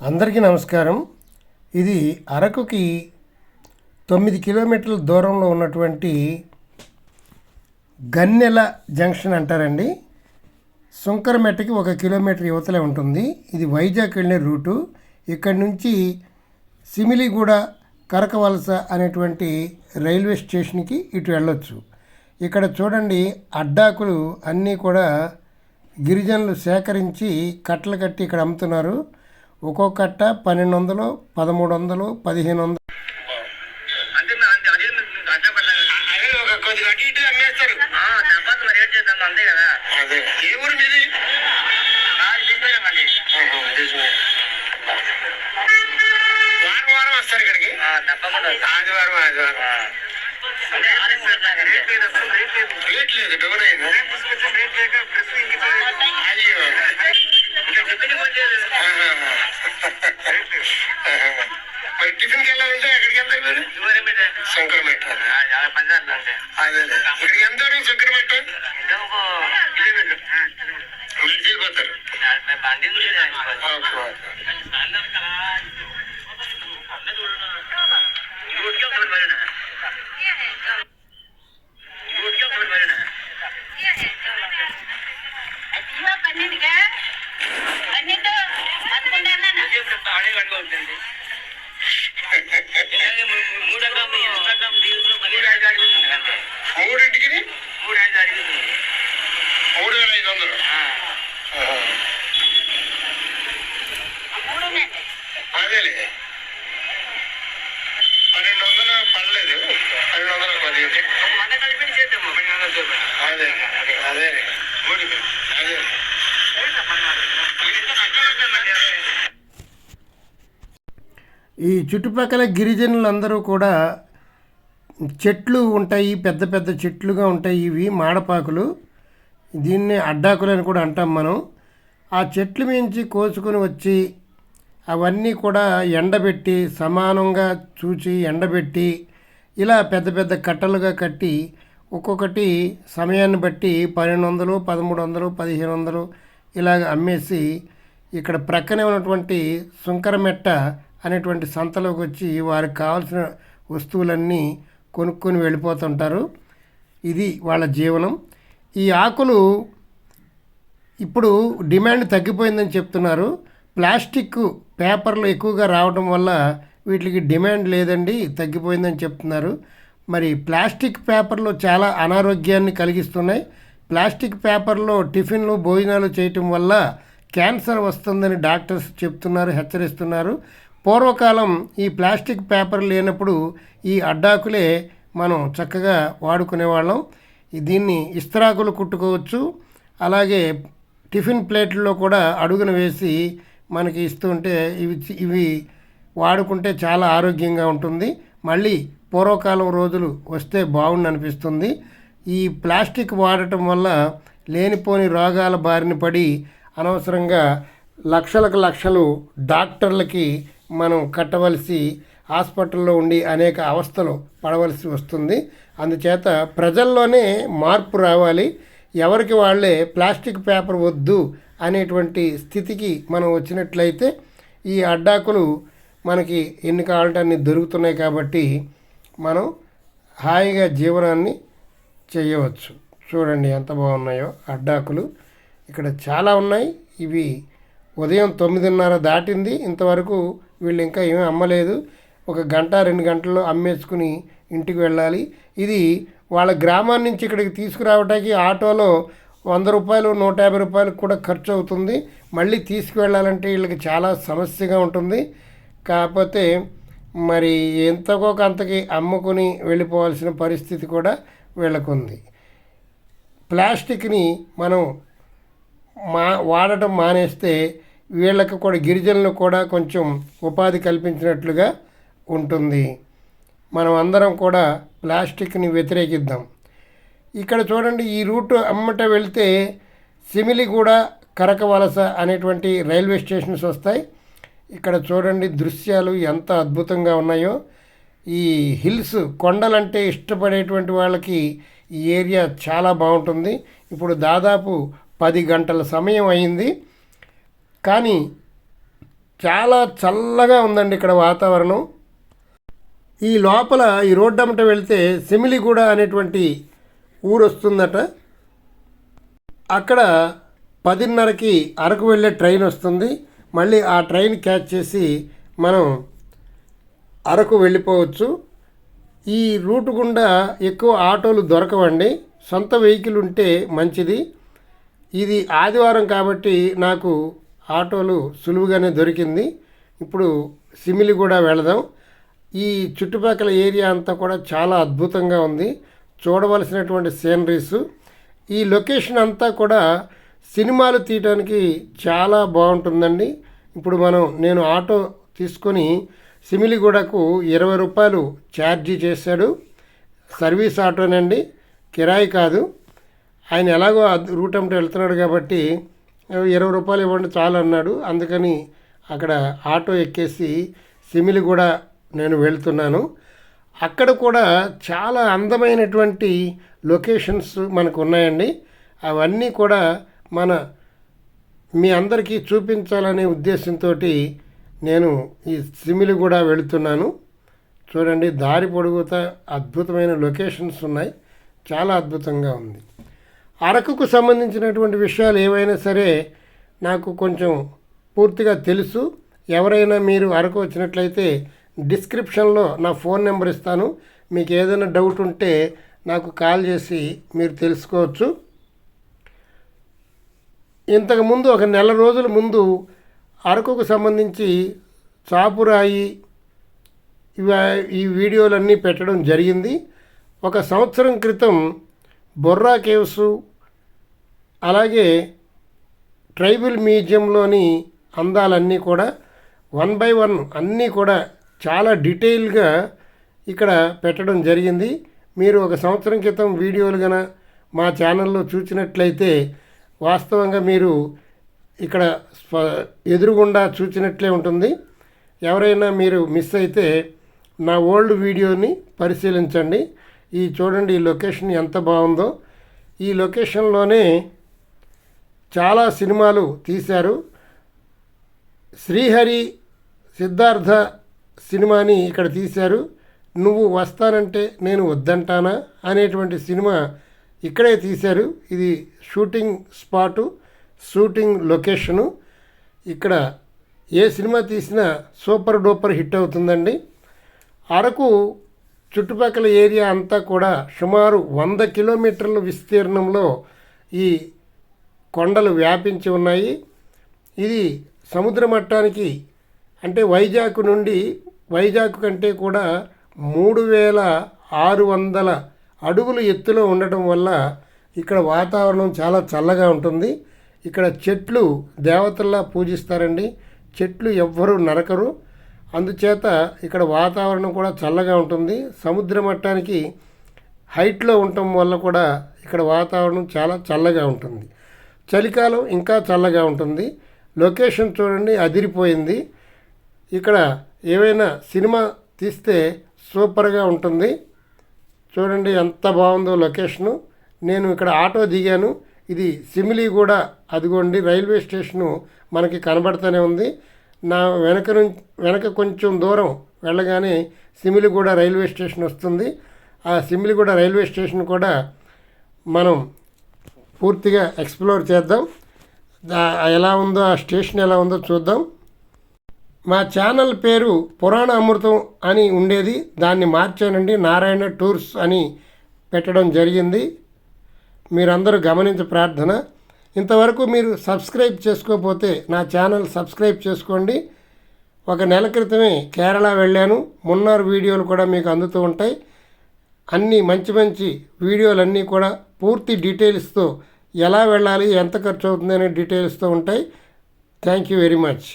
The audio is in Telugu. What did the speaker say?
అందరికీ నమస్కారం. ఇది అరకుకి 9 కిలోమీటర్ల దూరంలో ఉన్నటువంటి గన్నెల జంక్షన్ అంటారండి. సుంకరమెట్టకి 1 కిలోమీటర్ యువతలే ఉంటుంది. ఇది వైజాగ్ వెళ్ళే రూటు. ఇక్కడి నుంచి సిమిలిగూడ కరకవలస అనేటువంటి రైల్వే స్టేషన్కి ఇటు వెళ్ళొచ్చు. ఇక్కడ చూడండి, అడ్డాకులు అన్నీ కూడా గిరిజనులు సేకరించి కట్టలు కట్టి ఇక్కడ అమ్ముతున్నారు. ఒక్కొక్క కట్ట 1200, 1300, 1500. వస్తారు ఇక్కడికి ఆదివారం రేట్ లేదు, డబుల్ అయింది. అయ్యో, మరి టిఫిన్కి వెళ్ళాలంటే ఎక్కడికి వెళ్తారు మీరు? శంకరమెట్ట. అదే, ఇక్కడికి ఎంత శంకరమెట్ట వెళ్ళిపోతారు. మూడింటికి 3500. అదేలే, 1200 పడలేదు, 1210. అదే అదే అదే. ఈ చుట్టుపక్కల గిరిజనులందరూ కూడా చెట్లు ఉంటాయి, పెద్ద పెద్ద చెట్లుగా ఉంటాయి. ఇవి మాడపాకులు, దీన్ని అడ్డాకులు అని కూడా అంటాం మనం. ఆ చెట్లు మించి కోసుకొని వచ్చి అవన్నీ కూడా ఎండబెట్టి సమానంగా చూచి ఎండబెట్టి ఇలా పెద్ద పెద్ద కట్టలుగా కట్టి ఒక్కొక్కటి సమయాన్ని బట్టి 1200, 1300, 1500 ఇలాగ అమ్మేసి ఇక్కడ ప్రక్కనే ఉన్నటువంటి సుంకరమెట్ట అనేటువంటి సంతలోకి వచ్చి వారికి కావాల్సిన వస్తువులన్నీ కొనుక్కొని వెళ్ళిపోతుంటారు. ఇది వాళ్ళ జీవనం. ఈ ఆకులు ఇప్పుడు డిమాండ్ తగ్గిపోయిందని చెప్తున్నారు. ప్లాస్టిక్ పేపర్లు ఎక్కువగా రావడం వల్ల వీటికి డిమాండ్ లేదండి, తగ్గిపోయిందని చెప్తున్నారు. మరి ప్లాస్టిక్ పేపర్లు చాలా అనారోగ్యాన్ని కలిగిస్తున్నాయి. ప్లాస్టిక్ పేపర్లో టిఫిన్లు భోజనాలు చేయటం వల్ల క్యాన్సర్ వస్తుందని డాక్టర్స్ చెప్తున్నారు, హెచ్చరిస్తున్నారు. పూర్వకాలం ఈ ప్లాస్టిక్ పేపర్ లేనప్పుడు ఈ అడ్డాకులే మనం చక్కగా వాడుకునేవాళ్ళం. దీన్ని ఇస్త్రాకులు కుట్టుకోవచ్చు. అలాగే టిఫిన్ ప్లేట్లలో కూడా అడుగున వేసి మనకి ఇస్తుంటే ఇవి వాడుకుంటే చాలా ఆరోగ్యంగా ఉంటుంది. మళ్ళీ పూర్వకాలం రోజులు వస్తే బాగుండు అనిపిస్తుంది. ఈ ప్లాస్టిక్ వాడటం వల్ల లేనిపోని రోగాల బారిన పడి అనవసరంగా లక్షలకు లక్షలు డాక్టర్లకి మనం కట్టవలసి హాస్పిటల్లో ఉండి అనేక అవస్థలు పడవలసి వస్తుంది. అందుచేత ప్రజల్లోనే మార్పు రావాలి. ఎవరికి వాళ్ళే ప్లాస్టిక్ పేపర్ వద్దు అనేటువంటి స్థితికి మనం వచ్చినట్లయితే ఈ అడ్డాకులు మనకి ఎన్ని కావాలంటే అన్ని దొరుకుతున్నాయి కాబట్టి మనం హాయిగా జీవనాన్ని చేయవచ్చు. చూడండి ఎంత బాగున్నాయో అడ్డాకులు. ఇక్కడ చాలా ఉన్నాయి. ఇవి ఉదయం 9:30 దాటింది, ఇంతవరకు వీళ్ళు ఇంకా ఏమీ అమ్మలేదు. 1 గంట 2 గంటల్లో అమ్మేసుకుని ఇంటికి వెళ్ళాలి. ఇది వాళ్ళ గ్రామాన్ని నుంచి ఇక్కడికి తీసుకురావడానికి ఆటోలో 100 రూపాయలు, 150 రూపాయలు కూడా ఖర్చు అవుతుంది. మళ్ళీ తీసుకువెళ్ళాలంటే వీళ్ళకి చాలా సమస్యగా ఉంటుంది. కాకపోతే మరి ఎంతకో అంతకి అమ్ముకుని వెళ్ళిపోవాల్సిన పరిస్థితి కూడా వీళ్ళకుంది. ప్లాస్టిక్ని మనం వాడటం మానేస్తే వీళ్ళకి కూడా, గిరిజనులకు కూడా కొంచెం ఉపాధి కల్పించినట్లుగా ఉంటుంది. మనం అందరం కూడా ప్లాస్టిక్ని వ్యతిరేకిద్దాం. ఇక్కడ చూడండి, ఈ రూట్ అమ్మట వెళ్తే సిమిలిగూడ కరకవలస అనేటువంటి రైల్వే స్టేషన్స్ వస్తాయి. ఇక్కడ చూడండి దృశ్యాలు ఎంత అద్భుతంగా ఉన్నాయో. ఈ హిల్స్, కొండలంటే ఇష్టపడేటువంటి వాళ్ళకి ఈ ఏరియా చాలా బాగుంటుంది. ఇప్పుడు దాదాపు 10 గంటల సమయం అయింది. కానీ చాలా చల్లగా ఉందండి ఇక్కడ వాతావరణం. ఈ లోపల ఈ రోడ్డు అమ్మట వెళ్తే సిమిలిగూడ అనేటువంటి ఊరు వస్తుందట. అక్కడ 10:30కి అరకు వెళ్ళే ట్రైన్ వస్తుంది. మళ్ళీ ఆ ట్రైన్ క్యాచ్ చేసి మనం అరకు వెళ్ళిపోవచ్చు. ఈ రూటు గుండా ఎక్కువ ఆటోలు దొరకవండి. సొంత వెహికల్ ఉంటే మంచిది. ఇది ఆదివారం కాబట్టి నాకు ఆటోలు సులువుగానే దొరికింది. ఇప్పుడు సిమిలిగూడ వెళదాం. ఈ చుట్టుపక్కల ఏరియా అంతా కూడా చాలా అద్భుతంగా ఉంది. చూడవలసినటువంటి సీనరీస్. ఈ లొకేషన్ అంతా కూడా సినిమాలు తీయడానికి చాలా బాగుంటుందండి. ఇప్పుడు నేను ఆటో తీసుకొని సిమిలిగూడకు 20 రూపాయలు ఛార్జీ చేశాడు. సర్వీస్ ఆటోనండి, కిరాయి కాదు. ఆయన ఎలాగో రూట్ అమ్మట వెళ్తున్నాడు కాబట్టి 20 రూపాయలు ఇవ్వండి చాలు అన్నాడు. అందుకని అక్కడ ఆటో ఎక్కేసి సిమిలిగూడ నేను వెళ్తున్నాను. అక్కడ కూడా చాలా అందమైనటువంటి లొకేషన్స్ మనకు ఉన్నాయండి. అవన్నీ కూడా మీ అందరికీ చూపించాలనే ఉద్దేశంతో నేను ఈ సిమిలిగూడ వెళుతున్నాను. చూడండి, దారి పొడుగుతా అద్భుతమైన లొకేషన్స్ ఉన్నాయి. చాలా అద్భుతంగా ఉంది. అరకుకు సంబంధించినటువంటి విషయాలు ఏవైనా సరే నాకు కొంచెం పూర్తిగా తెలుసు. ఎవరైనా మీరు అరకు వచ్చినట్లయితే డిస్క్రిప్షన్లో నా ఫోన్ నెంబర్ ఇస్తాను. మీకు ఏదైనా డౌట్ ఉంటే నాకు కాల్ చేసి మీరు తెలుసుకోవచ్చు. ఇంతకుముందు ఒక నెల రోజుల ముందు అరకుకు సంబంధించి చాపురాయి ఈ వీడియోలన్నీ పెట్టడం జరిగింది. 1 సంవత్సరం క్రితం బొర్రా కేవ్స్, అలాగే ట్రైబల్ మ్యూజియంలోని అందాలన్నీ కూడా 1 by 1 అన్నీ కూడా చాలా డీటెయిల్గా ఇక్కడ పెట్టడం జరిగింది. మీరు 1 సంవత్సరం క్రితం వీడియోలు మా ఛానల్లో చూసినట్లయితే వాస్తవంగా మీరు ఇక్కడ ఎదురుగుండా చూసినట్లే ఉంటుంది. ఎవరైనా మీరు మిస్ అయితే నా ఓల్డ్ వీడియోని పరిశీలించండి. చూడండి, ఈ లొకేషన్ ఎంత బాగుందో. ఈ లొకేషన్లోనే చాలా సినిమాలు తీశారు. శ్రీహరి సిద్ధార్థ సినిమాని ఇక్కడ తీశారు. నువ్వు వస్తానంటే నేను వద్దంటానా అనేటువంటి సినిమా ఇక్కడే తీశారు. ఇది షూటింగ్ స్పాటు, షూటింగ్ లొకేషను. ఇక్కడ ఏ సినిమా తీసినా సూపర్ డూపర్ హిట్ అవుతుందండి. అరకు చుట్టుపక్కల ఏరియా అంతా కూడా సుమారు 100 కిలోమీటర్ల విస్తీర్ణంలో ఈ కొండలు వ్యాపించి ఉన్నాయి. ఇది సముద్ర మట్టానికి అంటే వైజాగ్ కంటే కూడా 3600 అడుగులు ఎత్తులో ఉండటం వల్ల ఇక్కడ వాతావరణం చాలా చల్లగా ఉంటుంది. ఇక్కడ చెట్లు దేవతల్లా పూజిస్తారండి. చెట్లు ఎవ్వరూ నరకరు. అందుచేత ఇక్కడ వాతావరణం కూడా చల్లగా ఉంటుంది. సముద్ర మట్టానికి హైట్లో ఉండటం వల్ల కూడా ఇక్కడ వాతావరణం చాలా చల్లగా ఉంటుంది. చలికాలం ఇంకా చల్లగా ఉంటుంది. లొకేషన్ చూడండి, అదిరిపోయింది. ఇక్కడ ఏవైనా సినిమా తీస్తే సూపర్గా ఉంటుంది. చూడండి ఎంత బాగుందో లొకేషను. నేను ఇక్కడ ఆటో దిగాను. ఇది సిమిలిగూడ, అదిగోండి రైల్వే స్టేషను మనకి కనబడుతూనే ఉంది. నా వెనక కొంచెం దూరం వెళ్ళగానే సిమిలిగూడ రైల్వే స్టేషన్ వస్తుంది. ఆ సిమిలిగూడ రైల్వే స్టేషన్ కూడా మనం పూర్తిగా ఎక్స్ప్లోర్ చేద్దాం. ఎలా ఉందో ఆ స్టేషన్ ఎలా ఉందో చూద్దాం. మా ఛానల్ పేరు పురాణ అమృతం అని ఉండేది, దాన్ని మార్చానండి. నారాయణ టూర్స్ అని పెట్టడం జరిగింది. మీరందరూ గమనించే ప్రార్థన. ఇంతవరకు మీరు సబ్స్క్రైబ్ చేసుకోకపోతే నా ఛానల్ సబ్స్క్రైబ్ చేసుకోండి. 1 నెల క్రితమే కేరళ వెళ్ళాను. మున్నార్ వీడియోలు కూడా మీకు అందుతూ ఉంటాయి. అన్నీ మంచి వీడియోలన్నీ కూడా పూర్తి డీటెయిల్స్తో ఎలా వెళ్ళాలి, ఎంత ఖర్చు అవుతుంది అనే డీటెయిల్స్తో ఉంటాయి. Thank you very much.